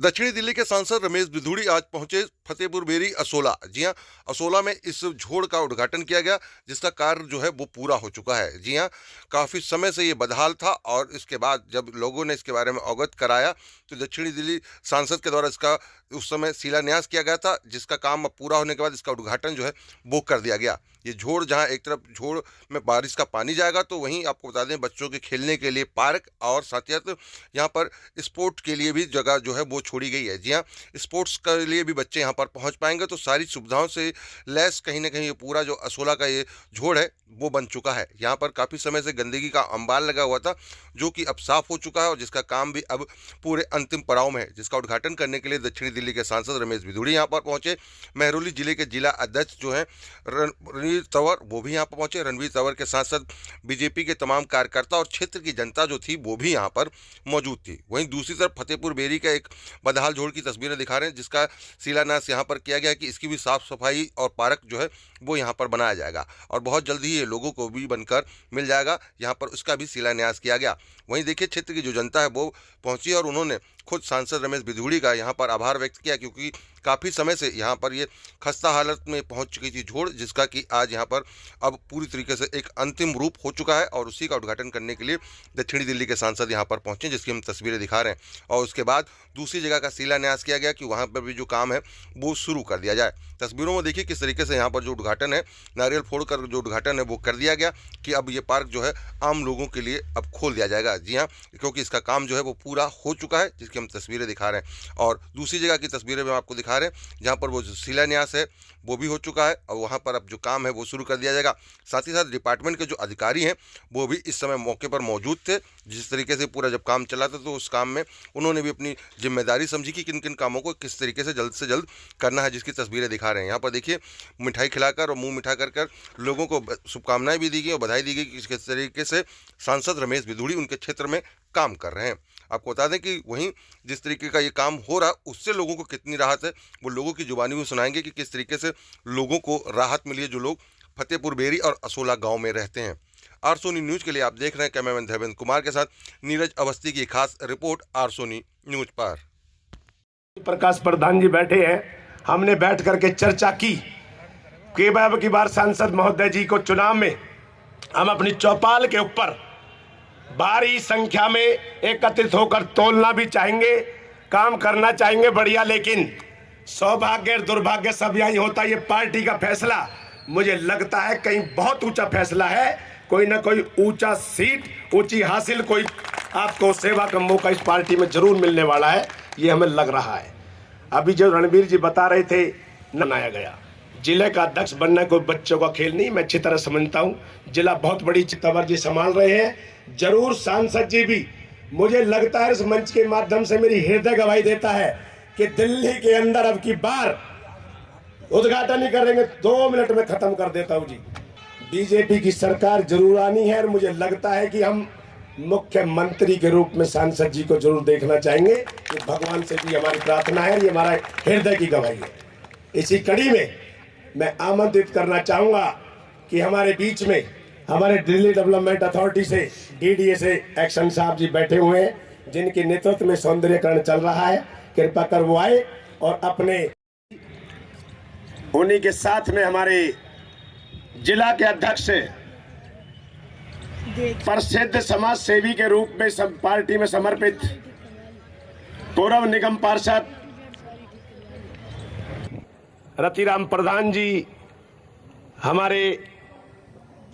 दक्षिणी दिल्ली के सांसद रमेश बिधूड़ी आज पहुंचे फतेहपुर बेरी असोला। जी हां, असोला में इस झोड़ का उद्घाटन किया गया, जिसका कार्य जो है वो पूरा हो चुका है। जी हां, काफ़ी समय से ये बदहाल था और इसके बाद जब लोगों ने इसके बारे में अवगत कराया तो दक्षिणी दिल्ली सांसद के द्वारा इसका उस समय शिलान्यास किया गया था, जिसका काम अब पूरा होने के बाद इसका उद्घाटन जो है वो कर दिया गया। ये झोड़, जहाँ एक तरफ झोड़ में बारिश का पानी जाएगा, तो वहीं आपको बता दें बच्चों के खेलने के लिए पार्क और साथ ही साथ यहाँ पर स्पोर्ट के लिए भी जगह जो है वो छोड़ी गई है। जी हाँ, स्पोर्ट्स के लिए भी बच्चे यहाँ पर पहुँच पाएंगे, तो सारी सुविधाओं से लैस कहीं ना कहीं ये पूरा जो असोला का ये झोड़ है वो बन चुका है। यहाँ पर काफ़ी समय से गंदगी का अंबार लगा हुआ था, जो कि अब साफ हो चुका है और जिसका काम भी अब पूरे अंतिम पड़ाव में है, जिसका उद्घाटन करने के लिए दक्षिणी दिल्ली के सांसद रमेश बिधूड़ी यहाँ पर पहुंचे। महरौली जिले के जिला अध्यक्ष जो हैं रणवीर तंवर, वो भी यहाँ पर पहुंचे। रणवीर तंवर के साथ साथ बीजेपी के तमाम कार्यकर्ता और क्षेत्र की जनता जो थी वो भी यहाँ पर मौजूद थी। वहीं दूसरी तरफ फतेहपुर बेरी का एक बदहाल झोड़ की तस्वीरें दिखा रहे हैं, जिसका शिलान्यास यहाँ पर किया गया कि इसकी भी साफ सफाई और पार्क जो है वो यहाँ पर बनाया जाएगा और बहुत जल्द ही ये लोगों को भी बनकर मिल जाएगा। यहाँ पर उसका भी शिलान्यास किया गया। वहीं देखिए, क्षेत्र की जो जनता है वो पहुंची और उन्होंने खुद सांसद रमेश बिधूड़ी का यहाँ पर आभार व्यक्त किया, क्योंकि काफ़ी समय से यहाँ पर ये खस्ता हालत में पहुंच चुकी थी झोड़, जिसका कि आज यहाँ पर अब पूरी तरीके से एक अंतिम रूप हो चुका है और उसी का उद्घाटन करने के लिए दक्षिणी दिल्ली के सांसद यहाँ पर पहुंचे, जिसकी हम तस्वीरें दिखा रहे हैं। और उसके बाद दूसरी जगह का शिलान्यास किया गया कि वहाँ पर भी जो काम है वो शुरू कर दिया जाए। तस्वीरों में देखिए किस तरीके से यहाँ पर जो उद्घाटन है, नारियल फोड़कर जो उद्घाटन है वो कर दिया गया कि अब ये पार्क जो है आम लोगों के लिए अब खोल दिया जाएगा। जी हाँ, क्योंकि इसका काम जो है वो पूरा हो चुका है, जिसकी हम तस्वीरें दिखा रहे हैं। और दूसरी जगह की तस्वीरें हम आपको दिखा रहे हैं जहाँ पर वो जो शिलान्यास है वो भी हो चुका है और वहाँ पर अब जो काम है वो शुरू कर दिया जाएगा। साथ ही साथ डिपार्टमेंट के जो अधिकारी हैं वो भी इस समय मौके पर मौजूद थे। जिस तरीके से पूरा जब काम चला था तो उस काम में उन्होंने भी अपनी जिम्मेदारी समझी कि किन किन कामों को किस तरीके से जल्द करना है, जिसकी तस्वीरें दिखा रहे हैं। यहाँ पर देखिए, मिठाई खिलाकर और मुँह मीठा कर लोगों को शुभकामनाएं भी दी गई और बधाई दी गई कि किस तरीके से सांसद रमेश बिधूड़ी उनके क्षेत्र में काम कर रहे हैं। आपको बता दें कि वहीं जिस तरीके का ये काम हो रहा उससे लोगों को कितनी राहत है, वो लोगों की जुबानी में सुनाएंगे कि किस तरीके से लोगों को राहत मिली है जो लोग फतेहपुर बेरी और असोला गांव में रहते हैं। आरसोनी न्यूज़ के लिए आप देख रहे हैं कैमरामैन धर्मेंद्र कुमार के साथ नीरज अवस्थी की खास रिपोर्ट आरसोनी न्यूज़ पर। प्रकाश प्रधान जी बैठे हैं, हमने बैठ करके चर्चा की कि अब की बार सांसद महोदय जी को चुनाव में हम अपनी चौपाल के ऊपर भारी संख्या में एकत्रित होकर तोलना भी चाहेंगे, काम करना चाहेंगे बढ़िया। लेकिन सौभाग्य और दुर्भाग्य सब यही होता है। ये पार्टी का फैसला मुझे लगता है कहीं बहुत ऊंचा फैसला है, कोई ना कोई ऊंचा सीट ऊंची हासिल, कोई आपको सेवा का मौका इस पार्टी में जरूर मिलने वाला है, ये हमें लग रहा है। अभी जो रणवीर जी बता रहे थे बनाया गया जिले का अध्यक्ष बनना कोई बच्चों का खेल नहीं, मैं अच्छी तरह समझता हूँ। जिला बहुत बड़ी तंवर जी संभाल रहे हैं, जरूर सांसद जी भी मुझे लगता है इस मंच के माध्यम से मेरी हृदय गवाही देता है कि दिल्ली के अंदर अब की बार उद्घाटन ही करेंगे। 2 मिनट में खत्म कर देता हूँ जी। बीजेपी की सरकार जरूर आनी है और मुझे लगता है कि हम मुख्यमंत्री के रूप में सांसद जी को जरूर देखना चाहेंगे। कि भगवान से भी हमारी प्रार्थना है, ये हमारा हृदय की गवाही है। इसी कड़ी में मैं आमंत्रित करना चाहूंगा कि हमारे बीच में हमारे दिल्ली डेवलपमेंट अथॉरिटी से डीडीए से एक्शन साहब जी बैठे हुए हैं, जिनके नेतृत्व में सौंदर्यकरण चल रहा है। कृपा कर वो आए और अपने उन्हीं के साथ में हमारे जिला के अध्यक्ष प्रसिद्ध समाज सेवी के रूप में सब पार्टी में समर्पित पूर्व निगम पार्षद रतिराम प्रधान जी, हमारे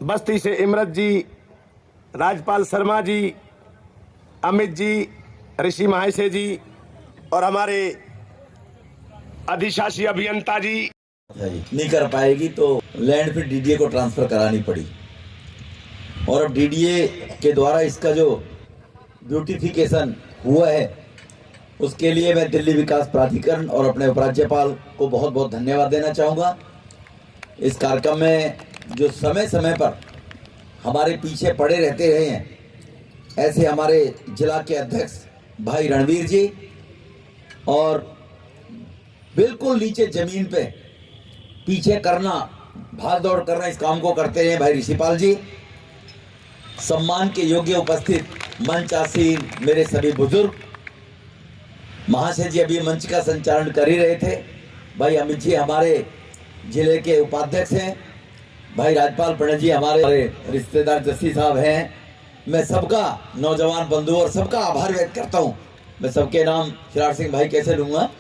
बस्ती से इमरत जी, राजपाल शर्मा जी, अमित जी, ऋषि महाशय जी और हमारे अधिशासी अभियंता जी। नहीं कर पाएगी तो लैंड फिर डीडीए को ट्रांसफर करानी पड़ी और अब डीडीए के द्वारा इसका जो ब्यूटिफिकेशन हुआ है उसके लिए मैं दिल्ली विकास प्राधिकरण और अपने उपराज्यपाल को बहुत बहुत धन्यवाद देना चाहूँगा। इस कार्यक्रम में जो समय समय पर हमारे पीछे पड़े रहते रहे हैं, ऐसे हमारे जिला के अध्यक्ष भाई रणवीर जी और बिल्कुल नीचे जमीन पे पीछे करना, भाग दौड़ करना, इस काम को करते रहे भाई ऋषिपाल जी। सम्मान के योग्य उपस्थित मंच आसीन मेरे सभी बुजुर्ग महाशय जी अभी मंच का संचालन कर ही रहे थे। भाई अमित जी हमारे जिले के उपाध्यक्ष हैं, भाई राजपाल पंडित जी हमारे रिश्तेदार जस्सी साहब हैं। मैं सबका नौजवान बंधु और सबका आभार व्यक्त करता हूँ। मैं सबके नाम चिराग सिंह भाई कैसे लूँगा,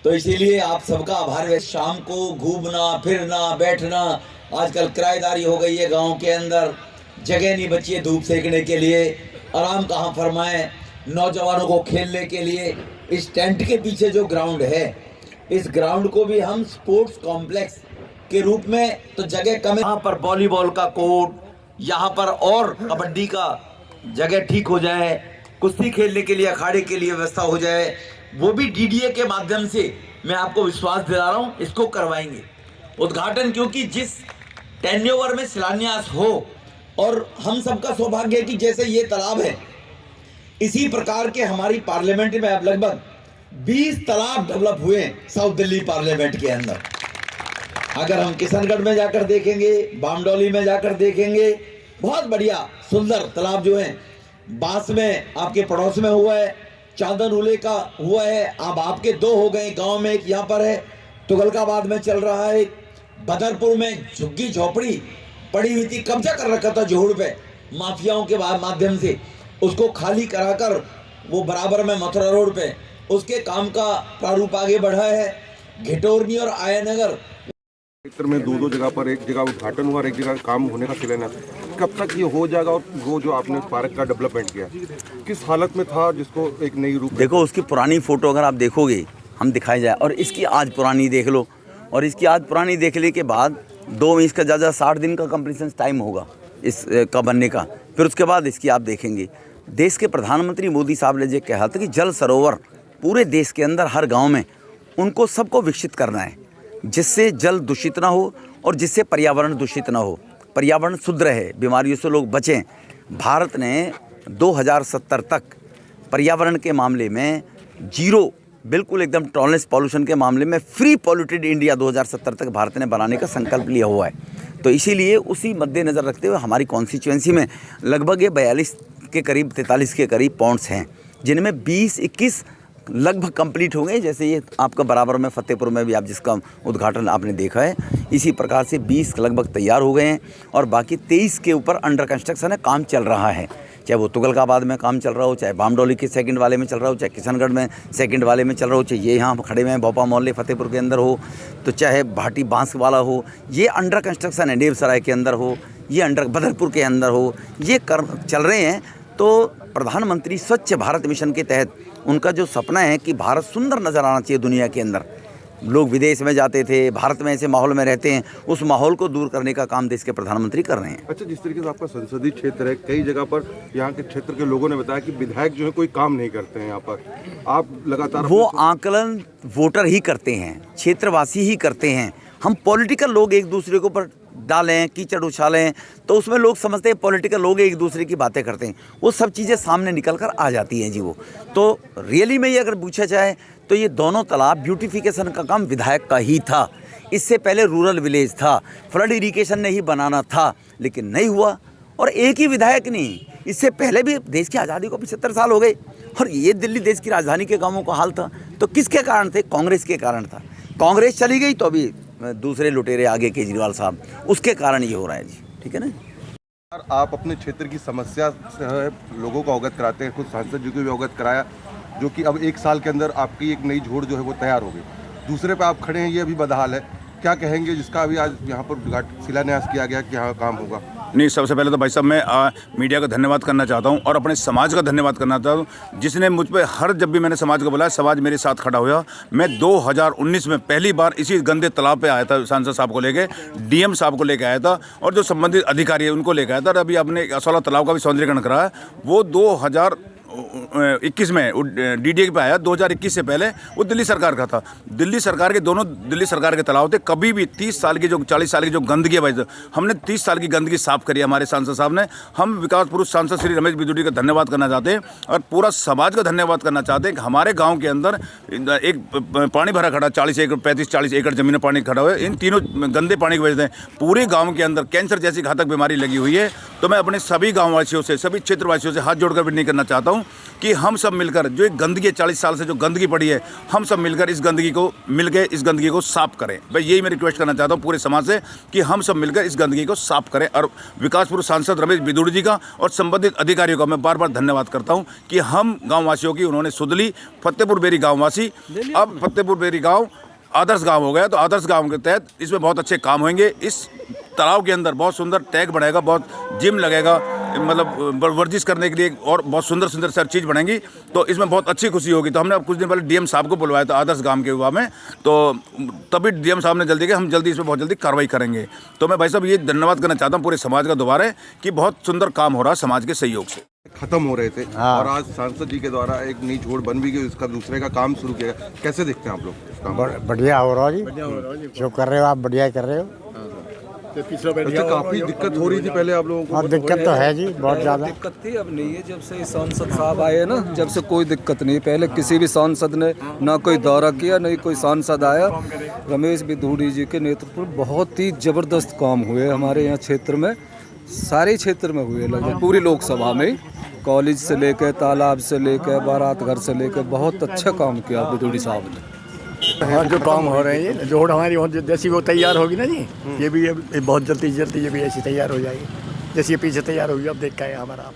तो इसीलिए आप सबका आभार व्यक्त। शाम को घूमना फिरना बैठना, आजकल किराएदारी हो गई है गाँव के अंदर, जगह नहीं बची है धूप सेकने के लिए, आराम कहाँ फरमाएं, नौजवानों को खेलने के लिए इस टेंट के पीछे जो ग्राउंड है, इस ग्राउंड को भी हम स्पोर्ट्स कॉम्प्लेक्स के रूप में तो जगह कम है। यहाँ पर वॉलीबॉल का कोर्ट, यहाँ पर और कबड्डी का जगह ठीक हो जाए, कुश्ती खेलने के लिए अखाड़े के लिए व्यवस्था हो जाए, वो भी डीडीए के माध्यम से मैं आपको विश्वास दिला रहा हूँ इसको करवाएंगे उद्घाटन, क्योंकि जिस टेन्योवर में शिलान्यास हो, और हम सबका सौभाग्य है कि जैसे ये तालाब है इसी प्रकार के हमारी पार्लियामेंट में अब लगभग 20 तालाब डेवलप हुए हैं साउथ दिल्ली पार्लियामेंट के अंदर। अगर हम किशनगढ़ में जाकर देखेंगे, बामडोली में जाकर देखेंगे, बहुत बढ़िया सुंदर तालाब जो है, बांस में आपके पड़ोस में हुआ है, चांदन उले का हुआ है, अब आपके 2 हो गए गांव में, एक यहाँ पर है, तुगलकाबाद में चल रहा है, बदरपुर में झुग्गी झोपड़ी पड़ी हुई थी, कब्जा कर रखा था जोहड़ पे माफियाओं के माध्यम से, उसको खाली कराकर वो बराबर में मथुरा रोड पे उसके काम का प्रारूप आगे बढ़ा है। घिटोरनी और आयानगर क्षेत्र में 2 जगह पर, एक जगह उद्घाटन हुआ और एक जगह काम होने का शिलान्यास, कब तक ये हो जाएगा? और वो जो आपने पार्क का डेवलपमेंट किया किस हालत में था जिसको एक नई रूप? देखो उसकी पुरानी फोटो अगर आप देखोगे, हम दिखाई जाए, और इसकी आज पुरानी देख लो, और इसकी आज पुरानी देखने के बाद 2 इसका ज़्यादा 60 दिन का कंप्लीशन टाइम होगा इसका बनने का, फिर उसके बाद इसकी आप देखेंगे। देश के प्रधानमंत्री मोदी साहब ने ये कहा था कि जल सरोवर पूरे देश के अंदर हर गांव में उनको सबको विकसित करना है, जिससे जल दूषित ना हो और जिससे पर्यावरण दूषित ना हो, पर्यावरण शुद्ध रहे, बीमारियों से लोग बचें। भारत ने 2070 तक पर्यावरण के मामले में जीरो, बिल्कुल एकदम टॉलरेंस पॉल्यूशन के मामले में फ्री पॉल्यूटेड इंडिया 2070 तक भारत ने बनाने का संकल्प लिया हुआ है। तो इसीलिए उसी मद्देनज़र रखते हुए हमारी कॉन्स्टिट्यूएंसी में लगभग ये 42 के करीब 43 के करीब पॉइंट्स हैं, जिनमें 20-21 लगभग कंप्लीट हो गए। जैसे ये आपका बराबर में फतेहपुर में भी आप जिसका उद्घाटन आपने देखा है, इसी प्रकार से 20 लगभग तैयार हो गए हैं और बाकी 23 के ऊपर अंडर कंस्ट्रक्शन है, काम चल रहा है। चाहे वो तुगलकाबाद में काम चल रहा हो, चाहे बामडोली के सेकंड वाले में चल रहा हो, चाहे किशनगढ़ में सेकंड वाले में चल रहा हो, चाहे ये यहाँ खड़े में भोपा मोहल्ले फतेहपुर के अंदर हो, तो चाहे भाटी बांस वाला हो, ये अंडर कंस्ट्रक्शन है, नेवसराय के अंदर हो, ये अंडर बदरपुर के अंदर हो, ये चल रहे हैं। तो प्रधानमंत्री स्वच्छ भारत मिशन के तहत उनका जो सपना है कि भारत सुंदर नज़र आना चाहिए दुनिया के अंदर, लोग विदेश में जाते थे, भारत में ऐसे माहौल में रहते हैं, उस माहौल को दूर करने का काम देश के प्रधानमंत्री कर रहे हैं। अच्छा, जिस तरीके से आपका संसदीय क्षेत्र है, कई जगह पर यहाँ के क्षेत्र के लोगों ने बताया कि विधायक जो है कोई काम नहीं करते हैं यहाँ पर, आप लगातार वो आकलन वोटर ही करते हैं, क्षेत्रवासी ही करते हैं। हम पॉलिटिकल लोग एक दूसरे के ऊपर डालें, कीचड़ उछालें, तो उसमें लोग समझते हैं पॉलिटिकल लोग एक दूसरे की बातें करते हैं, वो सब चीज़ें सामने निकल कर आ जाती हैं जी। वो तो रियली में ये अगर पूछा जाए तो ये दोनों तालाब ब्यूटिफिकेशन का काम विधायक का ही था। इससे पहले रूरल विलेज था, फ्लड इरिगेशन ने ही बनाना था, लेकिन नहीं हुआ। और एक ही विधायक नहीं, इससे पहले भी देश की आज़ादी को 75 साल हो गए और ये दिल्ली देश की राजधानी के गाँवों का हाल था। तो किसके कारण थे? कांग्रेस के कारण था। कांग्रेस चली गई तो अभी दूसरे लुटेरे आगे केजरीवाल साहब, उसके कारण ये हो रहा है जी। ठीक है ना। आप अपने क्षेत्र की समस्या से लोगों को अवगत कराते हैं, खुद सांसद जी को भी अवगत कराया, जो कि अब 1 साल के अंदर आपकी एक नई जोड़ जो है वो तैयार हो गई। दूसरे पे आप खड़े हैं, ये अभी बदहाल है, क्या कहेंगे जिसका अभी आज यहाँ पर शिलान्यास किया गया कि यहाँ काम होगा? नहीं, सबसे पहले तो भाई साहब मैं मीडिया का धन्यवाद करना चाहता हूँ और अपने समाज का धन्यवाद करना चाहता हूँ, जिसने मुझ पर जब भी मैंने समाज को बुलाया, समाज मेरे साथ खड़ा हुआ। मैं 2019 में पहली बार इसी गंदे तालाब पे आया था, सांसद साहब को लेके, डीएम साहब को लेके आया था और जो संबंधित अधिकारी है उनको लेके आया था। और अभी आपने असोला तालाब का भी सौंदर्यीकरण कराया, वो 2021 में डीडीए पे आया। 2021 से पहले वो दिल्ली सरकार का था। दिल्ली सरकार के दोनों दिल्ली सरकार के तालाब थे। कभी भी 30 साल की जो 40 साल की जो गंदगी है भाई, हमने 30 साल की गंदगी साफ करी हमारे सांसद साहब ने। हम विकास पुरुष सांसद श्री रमेश बिदुड़ी का धन्यवाद करना चाहते हैं और पूरा समाज का धन्यवाद करना चाहते हैं कि हमारे गाँव के अंदर एक पानी भरा खड़ा, 35-40 एकड़ ज़मीन में पानी खड़ा हुआ है। इन तीनों गंदे पानी की वजह से पूरे गाँव के अंदर कैंसर जैसी घातक बीमारी लगी हुई है। तो मैं अपने सभी गाँव वासियों से, सभी क्षेत्रवासियों से हाथ जोड़कर विनती करना चाहता हूँ कि हम सब मिलकर जो एक गंदगी 40 साल से जो गंदगी पड़ी है, हम सब मिलकर इस गंदगी को साफ करें। भाई यही मैं रिक्वेस्ट करना चाहता हूँ पूरे समाज से कि हम सब मिलकर इस गंदगी को साफ करें। और विकासपुर सांसद रमेश बिधूड़ी जी का और संबंधित अधिकारियों का मैं बार बार धन्यवाद करता हूँ कि हम गाँव वासियों की उन्होंने सुध ली। फतेहपुर बेरी गाँव वासी, अब फतेहपुर बेरी गाँव आदर्श गांव हो गया, तो आदर्श गांव के तहत इसमें बहुत अच्छे काम होंगे। इस तालाब के अंदर बहुत सुंदर टैग बढ़ेगा, बहुत जिम लगेगा, मतलब वर्जिश करने के लिए, और बहुत सुंदर सुंदर सर चीज़ बनेंगी, तो इसमें बहुत अच्छी खुशी होगी। तो हमने अब कुछ दिन पहले डीएम साहब को बुलवाया था आदर्श गांव के युवा में, तो तभी डीएम साहब ने जल्दी कि हम जल्दी इसमें बहुत जल्दी कार्रवाई करेंगे। तो मैं भाई साहब ये धन्यवाद करना चाहता हूँ पूरे समाज का दोबारा कि बहुत सुंदर काम हो रहा है समाज के सहयोग से। खत्म हो रहे थे और आज सांसद जी के द्वारा एक नई जोड़ बन भी गई, उसका दूसरे का काम शुरू किया। कैसे देखते हैं आप लोग इस काम को? बढ़िया हो रहा जी, जो कर रहे हो आप बढ़िया कर रहे हो। अच्छा, काफी दिक्कत हो रही थी पहले आप लोगों को? और दिक्कत तो है जी, बहुत ज़्यादा दिक्कत थी, अब नहीं है। जब से सांसद साहब आए ना, जब से कोई दिक्कत नहीं। पहले किसी भी सांसद ने ना कोई दौरा किया, नहीं कोई सांसद आया। रमेश बिधूड़ी जी के नेतृत्व में बहुत ही ज़बरदस्त काम हुए हमारे यहाँ क्षेत्र में, सारे क्षेत्र में हुए, लगभग पूरी लोकसभा में। कॉलेज से लेकर, तालाब से लेकर, बारात घर से लेकर, बहुत अच्छा काम किया बिधूड़ी साहब ने। हाँ, जो काम हो रहे हैं, जोड़ हमारी जैसी वो तैयार होगी ना जी, ये भी बहुत जल्दी ये भी ऐसी तैयार हो जाएगी जैसी ये पीछे तैयार होगी। अब देख के आए हमारा आप।